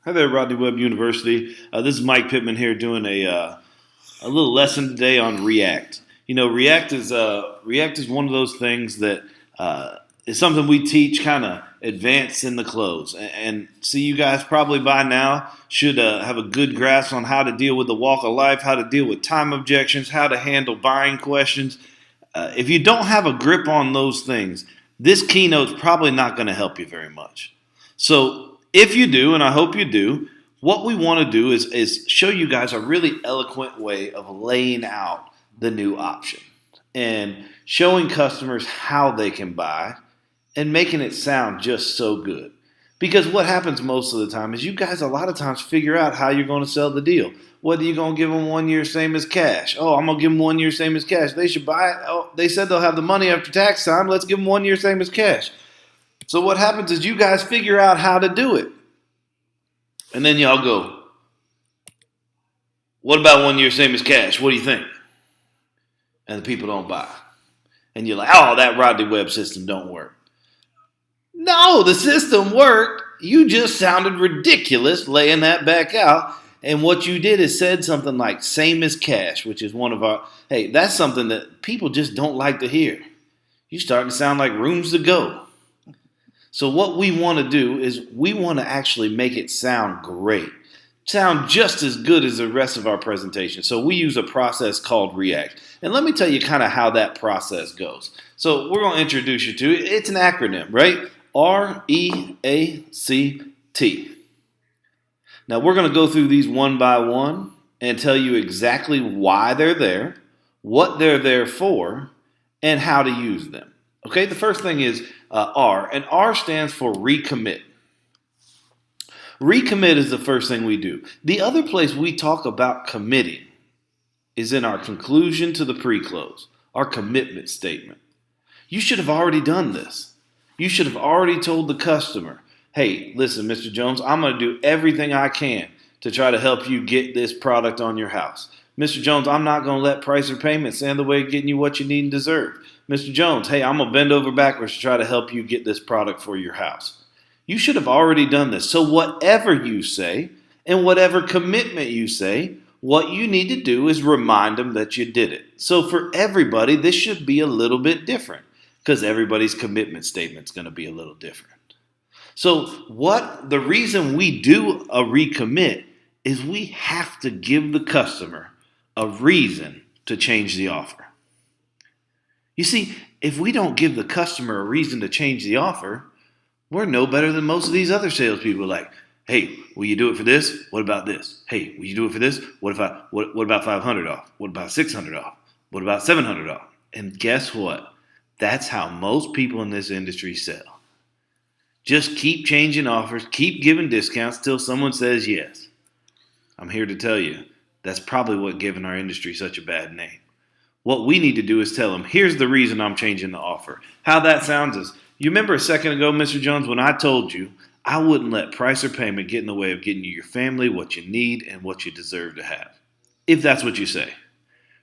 Hi there, Rodney Webb University. This is Mike Pittman here doing a little lesson today on React. You know, React is one of those things that is something we teach kind of advanced in the close. And see, you guys probably by now should have a good grasp on how to deal with the walk of life, how to deal with time objections, how to handle buying questions. If you don't have a grip on those things, this keynote's probably not going to help you very much. So if you do, and I hope you do, what we want to do is show you guys a really eloquent way of laying out the new option and showing customers how they can buy and making it sound just so good. Because what happens most of the time is you guys a lot of times figure out how you're going to sell the deal. Whether you're going to give them 1 year same as cash. Oh, I'm going to give them 1 year same as cash. They should buy it. Oh, they said they'll have the money after tax time. Let's give them 1 year same as cash. So what happens is you guys figure out how to do it. And then y'all go, what about 1 year same as cash? What do you think? And the people don't buy. And you're like, oh, that Rodney Webb system don't work. No, the system worked. You just sounded ridiculous laying that back out. And what you did is said something like same as cash, which is one of our, hey, that's something that people just don't like to hear. You're starting to sound like rooms to go. So what we want to do is we want to actually make it sound great, sound just as good as the rest of our presentation. So we use a process called React. And let me tell you kind of how that process goes. So we're going to introduce you to it. It's an acronym, right? REACT. Now we're going to go through these one by one and tell you exactly why they're there, what they're there for, and how to use them. Okay, the first thing is R, and R stands for recommit. Recommit is the first thing we do. The other place we talk about committing is in our conclusion to the pre-close, our commitment statement. You should have already done this. You should have already told the customer, hey, listen, Mr. Jones, I'm going to do everything I can to try to help you get this product on your house. Mr. Jones, I'm not going to let price or payment stand in the way of getting you what you need and deserve. Mr. Jones, hey, I'm going to bend over backwards to try to help you get this product for your house. You should have already done this. So whatever you say and whatever commitment you say, what you need to do is remind them that you did it. So for everybody, this should be a little bit different because everybody's commitment statement is going to be a little different. So the reason we do a recommit is we have to give the customer a reason to change the offer. You see, if we don't give the customer a reason to change the offer, we're no better than most of these other salespeople. Like, hey, will you do it for this? What about this? Hey, will you do it for this? What about 500 off? What about 600 off? What about 700 off? And guess what? That's how most people in this industry sell. Just keep changing offers, keep giving discounts till someone says yes. I'm here to tell you, that's probably what given our industry such a bad name. What we need to do is tell them, here's the reason I'm changing the offer. How that sounds is, you remember a second ago, Mr. Jones, when I told you I wouldn't let price or payment get in the way of getting you your family, what you need, and what you deserve to have. If that's what you say.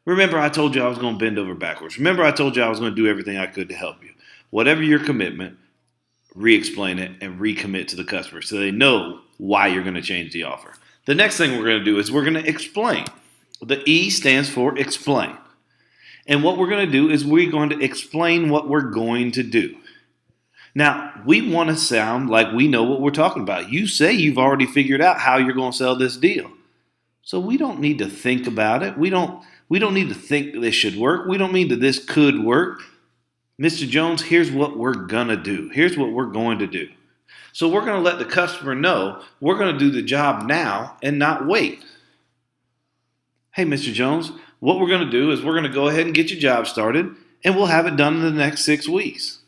Remember I told you I was going to bend over backwards. Remember I told you I was going to do everything I could to help you. Whatever your commitment, re-explain it and recommit to the customer so they know why you're going to change the offer. The next thing we're going to do is we're going to explain. The E stands for explain. And what we're going to do is we're going to explain what we're going to do. Now, we want to sound like we know what we're talking about. You say you've already figured out how you're going to sell this deal. So we don't need to think about it. We don't need to think this should work. We don't mean that this could work. Mr. Jones, here's what we're going to do. Here's what we're going to do. So we're going to let the customer know we're going to do the job now and not wait. Hey, Mr. Jones, what we're going to do is we're going to go ahead and get your job started, and we'll have it done in the next 6 weeks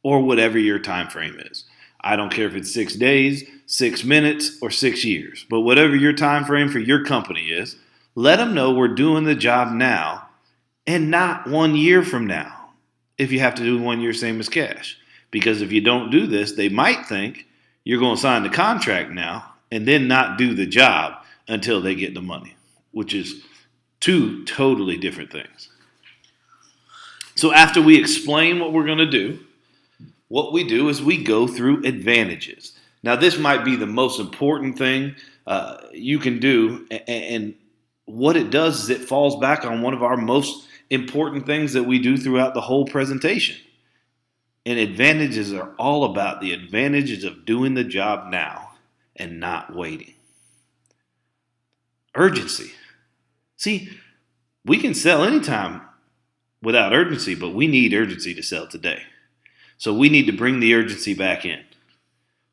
or whatever your time frame is. I don't care if it's 6 days, 6 minutes, or 6 years, but whatever your time frame for your company is, let them know we're doing the job now and not 1 year from now. If you have to do 1 year same as cash. Because if you don't do this, they might think you're going to sign the contract now and then not do the job until they get the money, which is two totally different things. So after we explain what we're going to do, what we do is we go through advantages. Now, this might be the most important thing you can do, and what it does is it falls back on one of our most important things that we do throughout the whole presentation. And advantages are all about the advantages of doing the job now and not waiting. Urgency. See, we can sell anytime without urgency, but we need urgency to sell today. So we need to bring the urgency back in.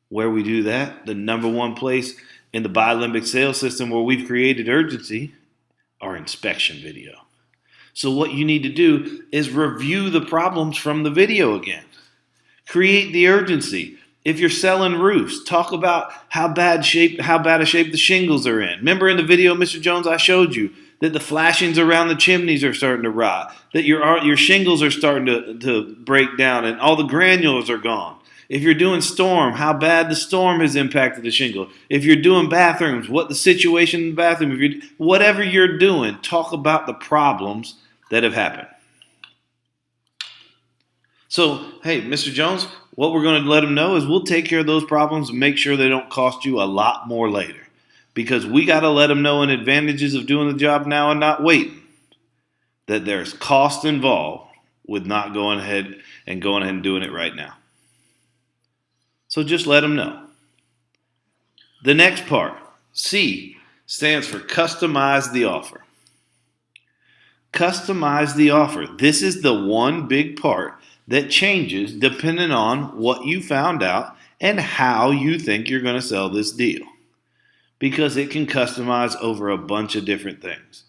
Where we do that, the number one place in the Biolimbic sales system where we've created urgency, our inspection video. So what you need to do is review the problems from the video again. Create the urgency. If you're selling roofs, talk about how bad a shape the shingles are in. Remember in the video, Mr. Jones, I showed you that the flashings around the chimneys are starting to rot, that your shingles are starting to break down, and all the granules are gone. If you're doing storm, how bad the storm has impacted the shingle. If you're doing bathrooms, what the situation in the bathroom. Whatever you're doing, talk about the problems that have happened. So, hey, Mr. Jones, what we're going to let them know is we'll take care of those problems and make sure they don't cost you a lot more later. Because we got to let them know in advantages of doing the job now and not waiting, that there's cost involved with not going ahead and doing it right now. So just let them know. The next part, C, stands for customize the offer. Customize the offer. This is the one big part that changes depending on what you found out and how you think you're going to sell this deal. Because it can customize over a bunch of different things.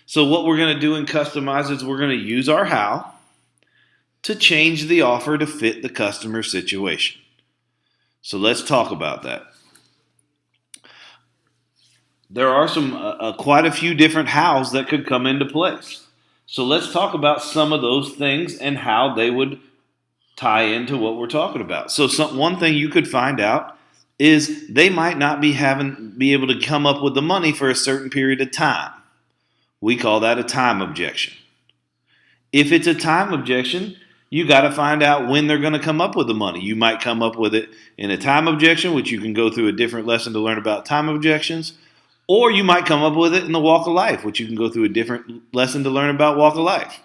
So what we're going to do in customize is we're going to use our how to change the offer to fit the customer situation. So let's talk about that. There are quite a few different hows that could come into place. So let's talk about some of those things and how they would tie into what we're talking about. So one thing you could find out is they might not be able to come up with the money for a certain period of time. We call that a time objection. If it's a time objection, you got to find out when they're going to come up with the money. You might come up with it in a time objection, which you can go through a different lesson to learn about time objections, or you might come up with it in the walk of life, which you can go through a different lesson to learn about walk of life.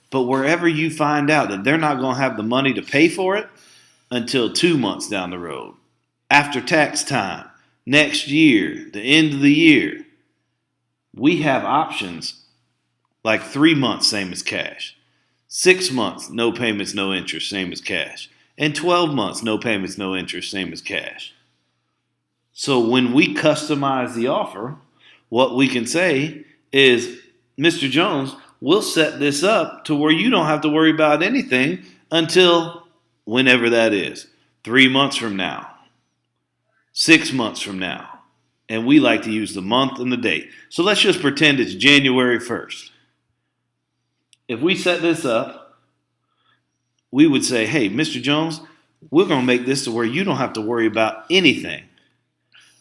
But wherever you find out that they're not going to have the money to pay for it until 2 months down the road, after tax time, next year, the end of the year, we have options like 3 months, same as cash. 6 months, no payments, no interest, same as cash. And 12 months, no payments, no interest, same as cash. So when we customize the offer, what we can say is, Mr. Jones, we'll set this up to where you don't have to worry about anything until whenever that is. 3 months from now. 6 months from now. And we like to use the month and the date. So let's just pretend it's January 1st. If we set this up, we would say, hey, Mr. Jones, we're going to make this to where you don't have to worry about anything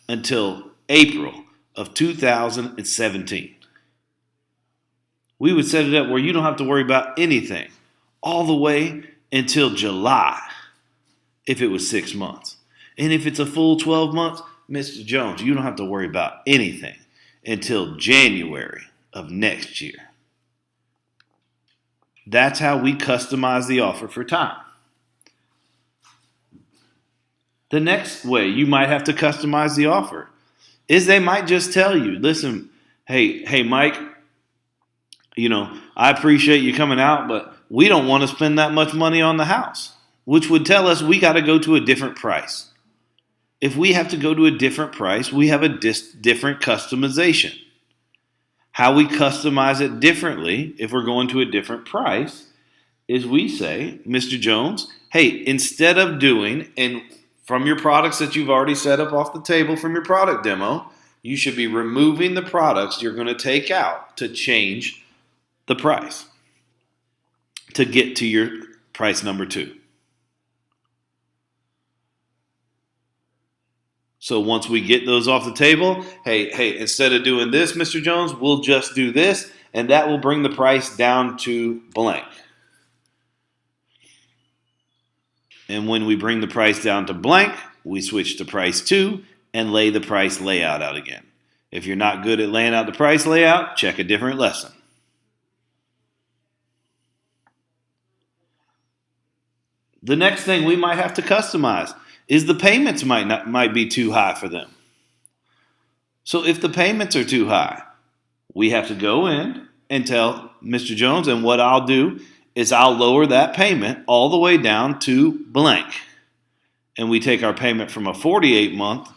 until April of 2017. We would set it up where you don't have to worry about anything all the way until July if it was 6 months. And if it's a full 12 months, Mr. Jones, you don't have to worry about anything until January of next year. That's how we customize the offer for time. The next way you might have to customize the offer is they might just tell you, listen, hey, Mike, I appreciate you coming out, but we don't want to spend that much money on the house, which would tell us we got to go to a different price. If we have to go to a different price, we have a different customization. How we customize it differently if we're going to a different price is we say, Mr. Jones, hey, instead of doing, and from your products that you've already set up off the table from your product demo, you should be removing the products you're going to take out to change the price to get to your price number 2. So once we get those off the table, hey, instead of doing this, Mr. Jones, we'll just do this, and that will bring the price down to blank. And when we bring the price down to blank, we switch to price 2 and lay the price layout out again. If you're not good at laying out the price layout, check a different lesson. The next thing we might have to customize is the payments might be too high for them. So if the payments are too high, we have to go in and tell Mr. Jones, and what I'll do is I'll lower that payment all the way down to blank. And we take our payment from a 48 month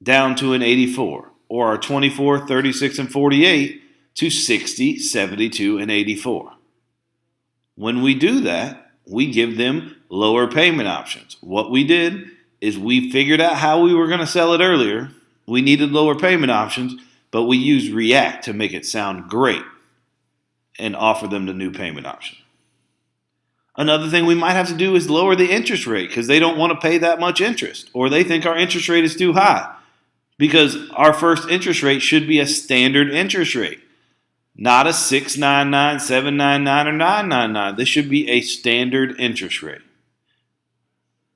down to an 84, or our 24, 36, and 48 to 60, 72, and 84. When we do that, we give them lower payment options. What we did is we figured out how we were going to sell it earlier. We needed lower payment options, but we used React to make it sound great and offer them the new payment option. Another thing we might have to do is lower the interest rate because they don't want to pay that much interest, or they think our interest rate is too high, because our first interest rate should be a standard interest rate. Not a 699, 799, or 999. This should be a standard interest rate.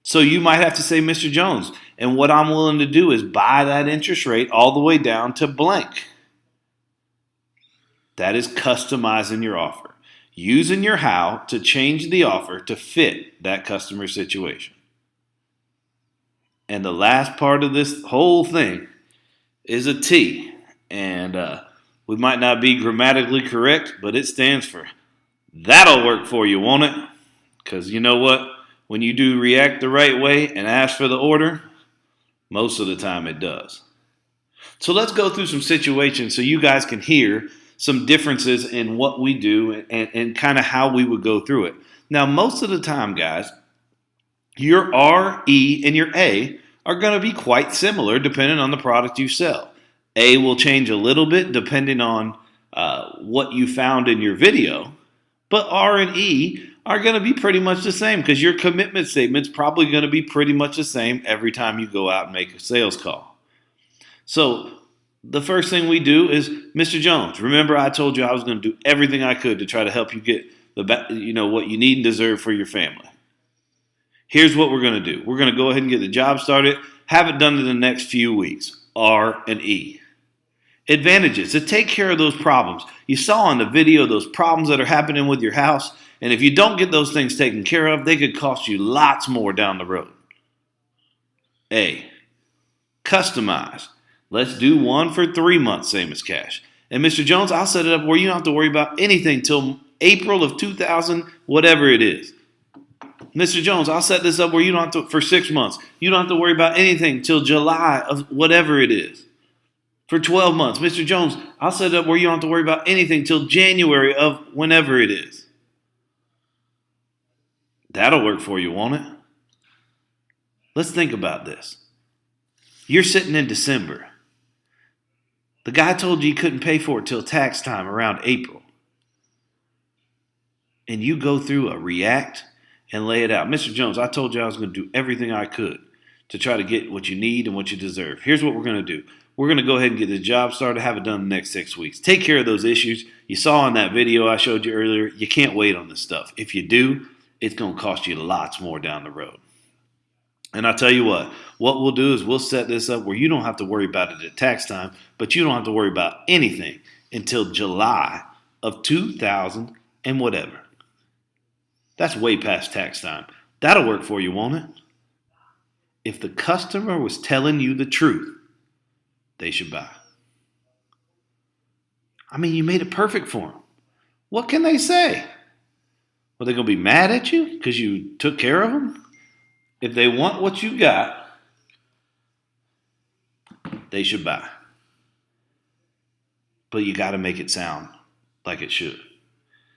So you might have to say, Mr. Jones, and what I'm willing to do is buy that interest rate all the way down to blank. That is customizing your offer. Using your how to change the offer to fit that customer situation. And the last part of this whole thing is a T. And we might not be grammatically correct, but it stands for that'll work for you, won't it? Because you know what? When you do React the right way and ask for the order, most of the time it does. So let's go through some situations so you guys can hear some differences in what we do and kind of how we would go through it. Now, most of the time, guys, your R, E, and your A are going to be quite similar depending on the product you sell. A will change a little bit depending on what you found in your video, but R and E are going to be pretty much the same because your commitment statement's probably going to be pretty much the same every time you go out and make a sales call. So the first thing we do is, Mr. Jones, remember I told you I was going to do everything I could to try to help you get what you need and deserve for your family. Here's what we're going to do. We're going to go ahead and get the job started, have it done in the next few weeks. R and E. Advantages to take care of those problems. You saw in the video those problems that are happening with your house, and if you don't get those things taken care of, they could cost you lots more down the road. A. Customize. Let's do one for 3 months, same as cash. And Mr. Jones, I'll set it up where you don't have to worry about anything till April of 2000, whatever it is. Mr. Jones, I'll set this up where you don't have to, for 6 months. You don't have to worry about anything till July of whatever it is. For 12 months. Mr. Jones, I'll set it up where you don't have to worry about anything till January of whenever it is. That'll work for you, won't it? Let's think about this. You're sitting in December. The guy told you he couldn't pay for it till tax time around April. And you go through a React and lay it out. Mr. Jones, I told you I was going to do everything I could to try to get what you need and what you deserve. Here's what we're going to do. We're going to go ahead and get the job started, have it done in the next 6 weeks. Take care of those issues. You saw in that video I showed you earlier, you can't wait on this stuff. If you do, it's going to cost you lots more down the road. And I'll tell you what we'll do is we'll set this up where you don't have to worry about it at tax time, but you don't have to worry about anything until July of 2000 and whatever. That's way past tax time. That'll work for you, won't it? If the customer was telling you the truth, they should buy. I mean, you made it perfect for them. What can they say? Well, they're going to be mad at you because you took care of them? If they want what you got, they should buy. But you got to make it sound like it should.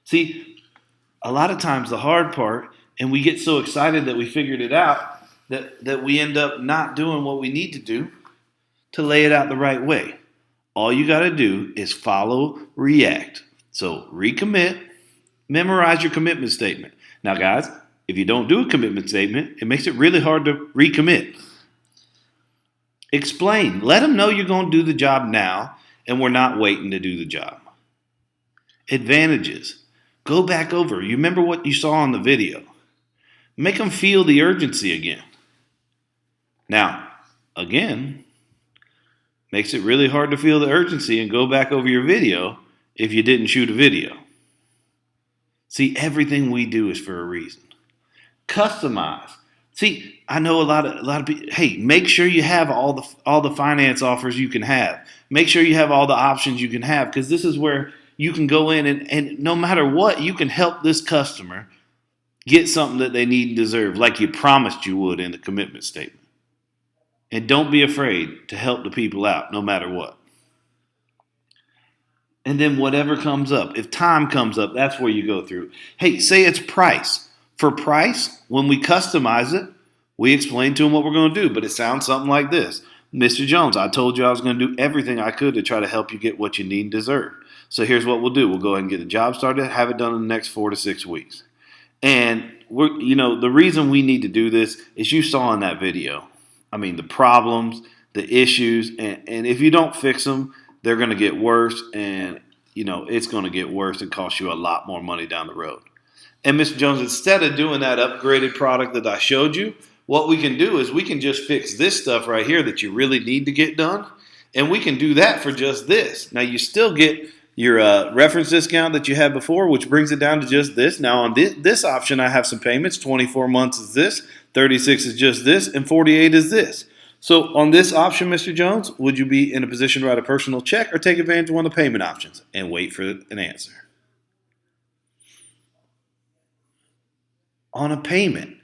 See, a lot of times the hard part, and we get so excited that we figured it out, that we end up not doing what we need to do to lay it out the right way. All you got to do is follow React. So recommit, memorize your commitment statement. Now, guys, if you don't do a commitment statement, it makes it really hard to recommit. Explain. Let them know you're going to do the job now and we're not waiting to do the job. Advantages. Go back over. You remember what you saw in the video. Make them feel the urgency again. Now, again, makes it really hard to feel the urgency and go back over your video if you didn't shoot a video. See, everything we do is for a reason. Customize. See, I know a lot of people. Hey, make sure you have all the finance offers you can have. Make sure you have all the options you can have, because this is where you can go in and no matter what, you can help this customer get something that they need and deserve, like you promised you would in the commitment statement. And don't be afraid to help the people out, no matter what. And then whatever comes up, if time comes up, that's where you go through. Hey, say it's price. For price, when we customize it, we explain to them what we're going to do. But it sounds something like this. Mr. Jones, I told you I was going to do everything I could to try to help you get what you need and deserve. So here's what we'll do. We'll go ahead and get the job started, have it done in the next 4 to 6 weeks. And the reason we need to do this is you saw in that video. I mean, the problems, the issues, and if you don't fix them, they're going to get worse, and, it's going to get worse and cost you a lot more money down the road. And Mr. Jones, instead of doing that upgraded product that I showed you, what we can do is we can just fix this stuff right here that you really need to get done, and we can do that for just this. Now, you still get your reference discount that you had before, which brings it down to just this. Now, on this option, I have some payments. 24 months is this, 36 is just this, and 48 is this. So on this option, Mr. Jones, would you be in a position to write a personal check or take advantage of one of the payment options and wait for an answer? On a payment.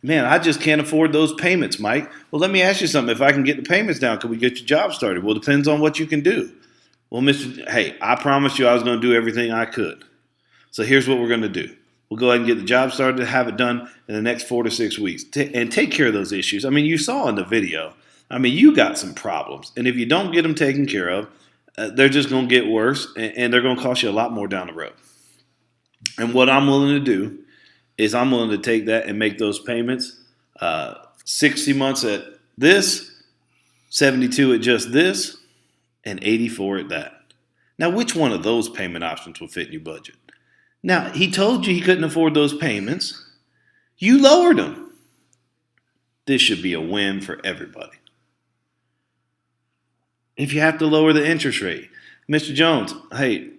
Man, I just can't afford those payments, Mike. Well, let me ask you something. If I can get the payments down, can we get your job started? Well, it depends on what you can do. Well, hey, I promised you I was going to do everything I could. So here's what we're going to do. We'll go ahead and get the job started, have it done in the next 4 to 6 weeks, and take care of those issues. I mean, you saw in the video, you got some problems. And if you don't get them taken care of, they're just going to get worse, and they're going to cost you a lot more down the road. And what I'm willing to do is I'm willing to take that and make those payments 60 months at this, 72 at just this, and 84 at that. Now, which one of those payment options will fit in your budget? Now, he told you he couldn't afford those payments. You lowered them. This should be a win for everybody. If you have to lower the interest rate, Mr. Jones, hey,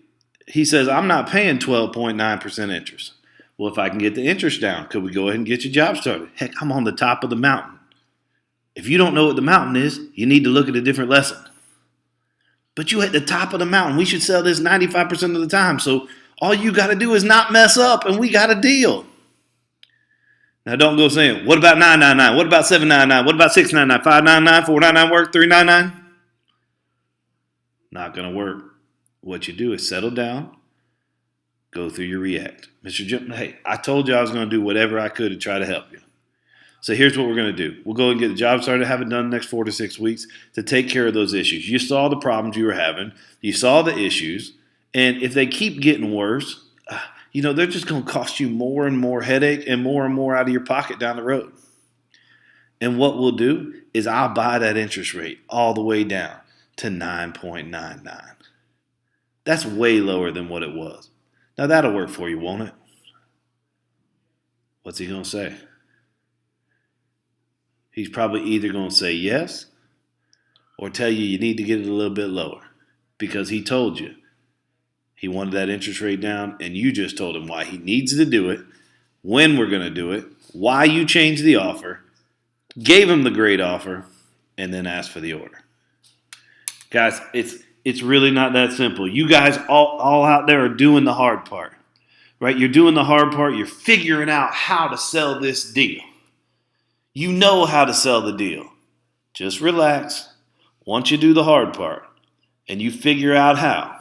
he says, I'm not paying 12.9% interest. Well, if I can get the interest down, could we go ahead and get your job started? Heck, I'm on the top of the mountain. If you don't know what the mountain is, you need to look at a different lesson. But you at the top of the mountain. We should sell this 95% of the time. So all you got to do is not mess up, and we got a deal. Now, don't go saying, what about 999? What about 799? What about 699? 599? 499 work? 399? Not going to work. What you do is settle down, go through your React. Mr. Jim, hey, I told you I was going to do whatever I could to try to help you. So here's what we're going to do. We'll go and get the job started, have it done in the next 4 to 6 weeks to take care of those issues. You saw the problems you were having. You saw the issues. And if they keep getting worse, they're just going to cost you more and more headache and more out of your pocket down the road. And what we'll do is I'll buy that interest rate all the way down to 9.99. That's way lower than what it was. Now, that'll work for you, won't it? What's he going to say? He's probably either going to say yes or tell you need to get it a little bit lower because he told you he wanted that interest rate down, and you just told him why he needs to do it, when we're going to do it, why you changed the offer, gave him the great offer, and then asked for the order. Guys, it's really not that simple. You guys all out there are doing the hard part, right? You're doing the hard part. You're figuring out how to sell this deal. You know how to sell the deal. Just relax. Once you do the hard part and you figure out how,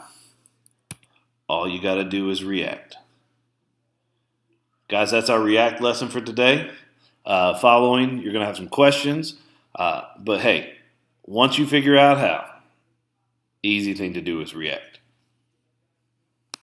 all you got to do is react. Guys, that's our React lesson for today. Following, you're going to have some questions. But hey, once you figure out how, easy thing to do is react.